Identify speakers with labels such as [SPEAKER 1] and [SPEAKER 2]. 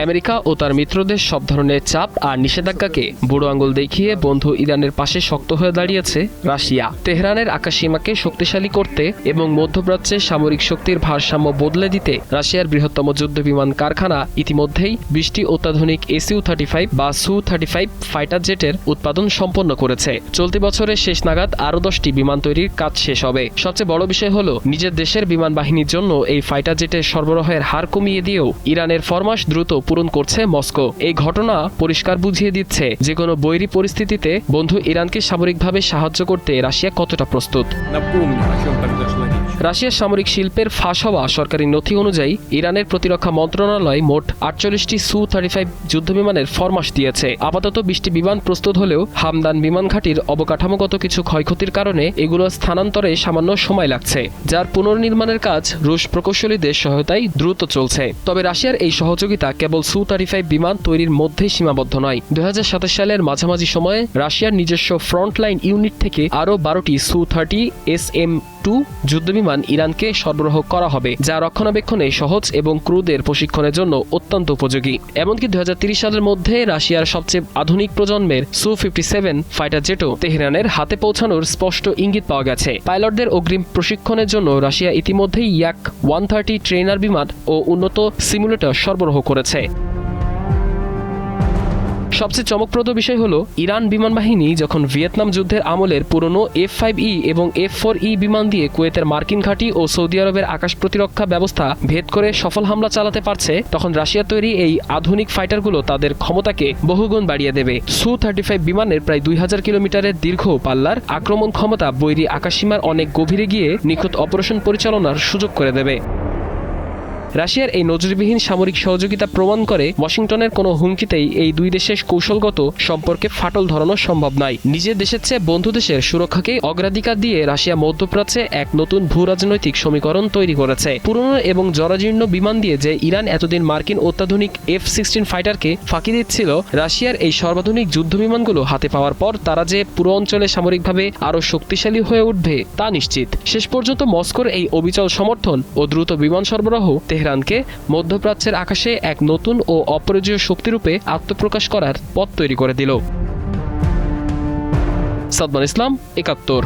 [SPEAKER 1] America ও তার মিত্রদের সব ধরনের চাপ আর নিষেধাজ্ঞাকে বুড়ো আঙুল দেখিয়ে বন্ধু ইরানের পাশে শক্ত হয়ে দাঁড়িয়েছে রাশিয়া। তেহরানের আকাশসীমাকে শক্তিশালী করতে এবং মধ্যপ্রাচ্যে সামরিক শক্তির ভারসাম্য বদলে দিতে রাশিয়ার বৃহত্তম যুদ্ধবিমান কারখানা ইতিমধ্যেই 20টি অত্যাধুনিক SU-35 বা Su-35 ফাইটার জেটের উৎপাদন সম্পন্ন করেছে। চলতি বছরের শেষ নাগাদ আরও 10টি বিমান তৈরির কাজ শেষ হবে। সবচেয়ে বড় বিষয় হলো নিজের দেশের বিমান বাহিনীর জন্য এই ফাইটার জেটের সরবরাহের হার কমিয়ে দিয়েও ইরানের ফরমাশ দ্রুত পূরণ করছে মস্কো। এই ঘটনা পরিষ্কার বুঝিয়ে দিচ্ছে যে কোনো বৈরী পরিস্থিতিতে বন্ধু ইরানকে সামরিকভাবে সাহায্য করতে রাশিয়া কতটা প্রস্তুত। রাশিয়ার সামরিক শিল্পের ফাঁস হওয়া সরকারি নথি অনুযায়ী ইরানের প্রতিরক্ষা মন্ত্রণালয় মোট 48টি Su-35 যুদ্ধবিমানের ফরমাশ দিয়েছে। আপাতত 20টি বিমান প্রস্তুত হলেও হামদান বিমান ঘাঁটির অবকাঠামোগত কিছু ক্ষয়ক্ষতির কারণে এগুলো স্থানান্তরে সামান্য সময় লাগছে, যার পুনর্নির্মাণের কাজ রুশ প্রকৌশলীদের সহায়তায় দ্রুত চলছে। তবে রাশিয়ার এই সহযোগিতা কেবল Su-35 বিমান তৈরির মধ্যেই সীমাবদ্ধ নয়। 2027 সালের মাঝামাঝি সময়ে রাশিয়ার নিজস্ব ফ্রন্টলাইন ইউনিট থেকে আরও 12টি Su-30 SM-2 যুদ্ধবিমান ইরানকে সরবরাহ করা হবে, যা রক্ষণাবেক্ষণে সহজ এবং ক্রুদের প্রশিক্ষণের জন্য অত্যন্ত উপযোগী। এমনকি 2030 সালের মধ্যে রাশিয়ার সবচেয়ে আধুনিক প্রজন্মের Su-57 ফাইটার জেটও তেহরানের হাতে পৌঁছানোর স্পষ্ট ইঙ্গিত পাওয়া গেছে। পাইলটদের অগ্রিম প্রশিক্ষণের জন্য রাশিয়া ইতিমধ্যেই Yak-130 ট্রেনার বিমান ও উন্নত সিমুলেটর সরবরাহ করেছে। সবচেয়ে চমকপ্রদ বিষয় হলো ইরান বিমান বাহিনী যখন ভিয়েতনাম যুদ্ধের আমলের পুরনো F-5E এবং F-4E বিমান দিয়ে কুয়েতের মার্কিন ঘাঁটি ও সৌদি আরবের আকাশ প্রতিরক্ষা ব্যবস্থা ভেদ করে সফল হামলা চালাতে পারছে, তখন রাশিয়া তৈরি এই আধুনিক ফাইটারগুলো তাদের ক্ষমতাকে বহুগুণ বাড়িয়ে দেবে। Su-35 বিমানের প্রায় 2000 কিলোমিটারের দীর্ঘ পাল্লার আক্রমণ ক্ষমতা বৈরী আকাশসীমার অনেক গভীরে গিয়ে নিখুঁত অপারেশন পরিচালনার সুযোগ করে দেবে। রাশিয়ার এই নজিরবিহীন সামরিক সহযোগিতা প্রমাণ করে ওয়াশিংটনের কোনো হুমকিতেই এই দুই দেশের কৌশলগত সম্পর্কে ফাটল ধরানো সম্ভব নয়। নিজের দেশের চেয়ে বন্ধু দেশের সুরক্ষাকে অগ্রাধিকার দিয়ে রাশিয়া মধ্যপ্রাচ্যে এক নতুন ভূরাজনৈতিক সমীকরণ তৈরি করেছে। পুরনো এবং জরাজীর্ণ বিমান দিয়ে যে ইরান এতদিন মার্কিন অত্যাধুনিক F-16 ফাইটারকে ফাঁকি দিচ্ছিল, রাশিয়ার এই সর্বাধুনিক যুদ্ধবিমানগুলো হাতে পাওয়ার পর তারা যে পুরো অঞ্চলে সামরিকভাবে আরও শক্তিশালী হয়ে উঠবে তা নিশ্চিত। শেষ পর্যন্ত মস্কোর এই অবিচল সমর্থন ও দ্রুত বিমান সরবরাহ তেহরানকে মধ্যপ্রাচ্যের আকাশে এক নতুন ও অপরিজয় শক্তিরূপে আত্মপ্রকাশ করার পথ তৈরি করে দিল। সাদমান ইসলাম, ৭১।